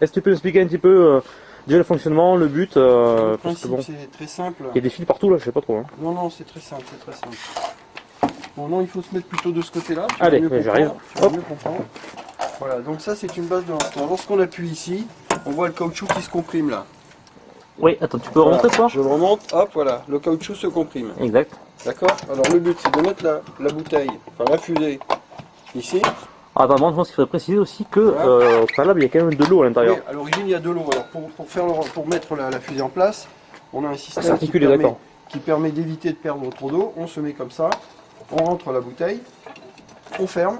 Est-ce que tu peux nous expliquer un petit peu déjà le fonctionnement, le but Le parce que principe bon, c'est très simple. il y a des fils partout là, je sais pas trop. Hein. Non, non, c'est très simple, c'est très simple. Bon, non, il faut se mettre plutôt de ce côté-là. Allez, j'arrive. Hop. Voilà, donc ça c'est une base de lancement. Lorsqu'on appuie ici, on voit le caoutchouc qui se comprime là. Oui, attends, tu peux remonter toi? Je le remonte, hop, voilà, le caoutchouc se comprime. Exact. D'accord. Alors le but c'est de mettre la bouteille, enfin la fusée, ici. Ah, bah, moi je pense qu'il faudrait préciser aussi que Voilà. au préalable il y a quand même de l'eau à l'intérieur. Oui, à l'origine il y a de l'eau. Alors pour mettre la fusée en place, on a un C'est système articulé, d'accord. qui permet d'éviter de perdre trop d'eau. On se met comme ça, on rentre la bouteille, on ferme.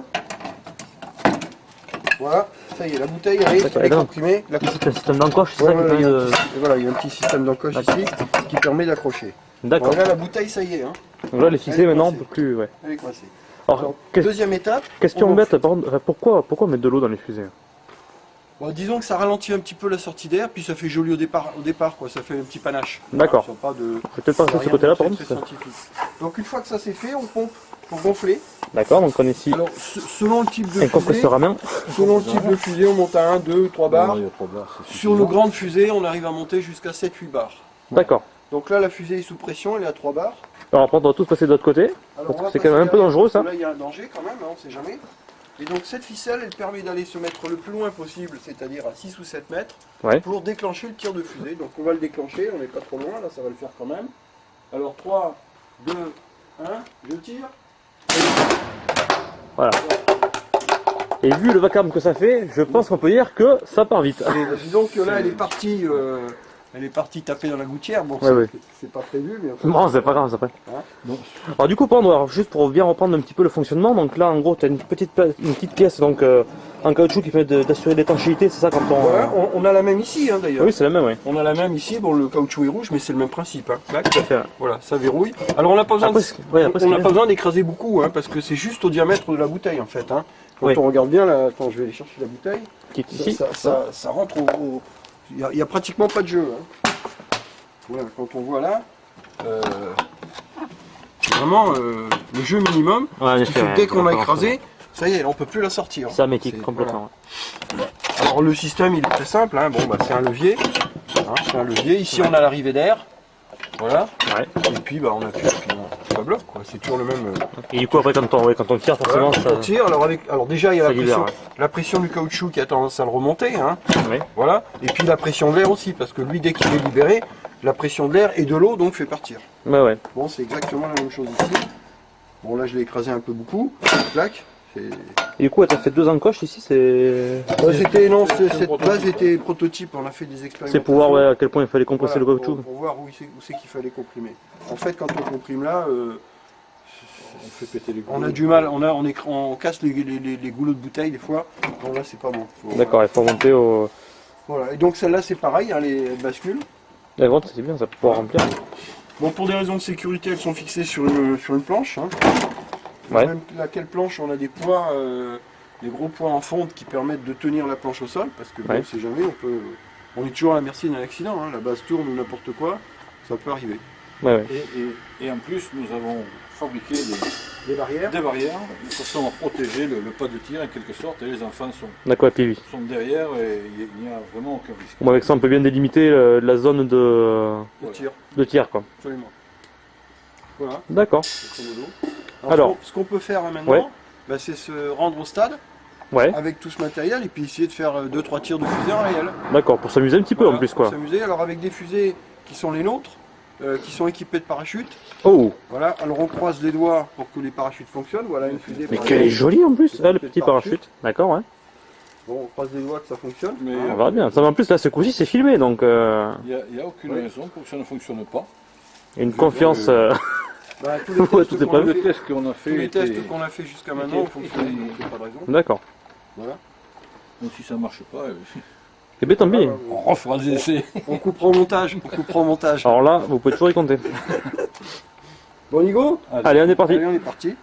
Voilà, ça y est, la bouteille elle est comprimée. C'est un système d'encoche, c'est ça qui permet de... Et voilà, il y a un petit système d'encoche ici qui permet d'accrocher. D'accord. Voilà, la bouteille, ça y est. Hein. Donc là, elle est fixée maintenant, on peut plus... Ouais. Elle est coincée. Alors, Deuxième étape. question bête, par contre, pourquoi mettre de l'eau dans les fusées? Bon, disons que ça ralentit un petit peu la sortie d'air, puis ça fait joli au départ quoi. Ça fait un petit panache. D'accord. Pas de... Peut-être pas sur ce côté-là, par contre. Donc une fois que ça c'est fait, on pompe pour gonfler. D'accord, donc on est ici. Alors, selon le type de un fusée, compresseur à main. selon le type de fusée, on monte à 1, 2, 3 barres. Non, il y a 3 barres, Sur nos grandes fusées, on arrive à monter jusqu'à 7-8 barres. D'accord. Donc là, la fusée est sous pression, elle est à 3 barres. Alors après, on doit tous passer de l'autre côté. Alors, on va C'est quand même un peu passer dangereux ça. Là, il y a un danger quand même, hein, on ne sait jamais. Et donc cette ficelle, elle permet d'aller se mettre le plus loin possible, c'est-à-dire à 6 ou 7 mètres, Ouais. pour déclencher le tir de fusée. Donc on va le déclencher, on n'est pas trop loin, là ça va le faire quand même. Alors 3, 2, 1, je tire. Voilà. Et vu le vacarme que ça fait, je pense qu'on peut dire que ça part vite. Disons que là, elle est partie taper dans la gouttière. Bon, Ouais, ouais. c'est pas prévu, mais Bon, c'est pas grave, ça après. Hein Non. Alors du coup, alors, juste pour bien reprendre un petit peu le fonctionnement, donc là en gros tu as une petite pièce donc en caoutchouc qui permet d'assurer l'étanchéité, c'est ça quand on... Voilà, on a la même ici hein, d'ailleurs. Oui, c'est la même, oui. On a la même ici, bon le caoutchouc est rouge, mais c'est le même principe. Hein. Clac. Tout à fait. Ouais. Voilà, ça verrouille. Alors on n'a pas besoin, Après, on n'a pas besoin d'écraser beaucoup, hein, parce que c'est juste au diamètre de la bouteille en fait. Hein. Quand Oui. on regarde bien, là, attends, je vais aller chercher la bouteille. Qui est ici. Ça rentre au... Il n'y a pratiquement pas de jeu. Hein. Voilà, quand on voit là, vraiment le jeu minimum, Ouais, qui fait que dès qu'on a écrasé, ça y est, on peut plus la sortir. C'est hermétique complètement. Voilà. Alors le système il est très simple, hein. Bon, bah, c'est un levier. Hein, c'est un levier. Ici on a l'arrivée d'air. Voilà. Ouais. Et puis bah, on appuie, puis ça bloque. C'est toujours le même. Et du coup après quand on tire forcément Voilà, ça... on tire. Alors déjà il y a ça la pression, libère, la pression du caoutchouc qui a tendance à le remonter. Hein. Oui. Voilà. Et puis la pression de l'air aussi, parce que lui dès qu'il est libéré, la pression de l'air et de l'eau donc fait partir. Ouais, ouais. Bon, c'est exactement la même chose ici. Bon, là je l'ai écrasé un peu beaucoup. Clac. Et du coup tu as fait 2 encoches ici, c'est... Cette base était prototype, on a fait des expérimentations. C'est pour voir ouais, à quel point il fallait compresser Voilà, le caoutchouc. pour voir où c'est qu'il fallait comprimer. En fait, quand on comprime là, On fait péter les on a du mal, on casse les goulots de bouteille des fois. Donc là, c'est pas bon. D'accord, il faut monter au... Voilà, et donc celle-là, c'est pareil, hein, les bascules. La vente c'est bien, ça peut pouvoir remplir. Bon, pour des raisons de sécurité, elles sont fixées sur une planche. Hein. Ouais. Même laquelle planche, on a des poids, des gros poids en fonte qui permettent de tenir la planche au sol, parce que bon, Ouais. on sait jamais, on est toujours à la merci d'un accident. Hein. La base tourne ou n'importe quoi, ça peut arriver. Ouais, ouais. Et en plus, nous avons fabriqué Des barrières. des barrières de façon à protéger le pas de tir en quelque sorte, et les enfants D'accord, et puis oui. sont derrière et il n'y a vraiment aucun risque. Bon, avec ça on peut bien délimiter la zone Le tir, de tir quoi. absolument. Voilà, D'accord. grosso modo. Alors. Ce qu'on peut faire hein, maintenant, Ouais. bah, c'est se rendre au stade Ouais. avec tout ce matériel et puis essayer de faire 2-3 tirs de fusée en réel. D'accord, pour s'amuser un petit peu Voilà, en plus pour quoi. s'amuser. Alors avec des fusées qui sont les nôtres, qui sont équipées de parachutes. Oh. Voilà, alors on croise les doigts pour que les parachutes fonctionnent. Voilà une fusée. Mais par qu'elle est exemple. jolie en plus, le Petit petit parachute. D'accord, ouais. Bon, on croise les doigts que ça fonctionne. Mais On verra bien. Ça, en plus là ce coup-ci c'est filmé donc il n'y a aucune Oui. raison pour que ça ne fonctionne pas. une confiance... Bah, tous les Ouais, tests tout est qu'on pas a vu. Les fait- tests qu'on a tous les fait tests qu'on a fait jusqu'à maintenant ont fonctionné, donc il n'y a pas de raison. D'accord. Voilà. donc si ça ne marche pas, Et bien tant pis. on refera des essais. On coupera au montage, on coupera au montage. Alors là, vous pouvez toujours y compter. Bon Nigo, Allez, on est parti. allez on est parti.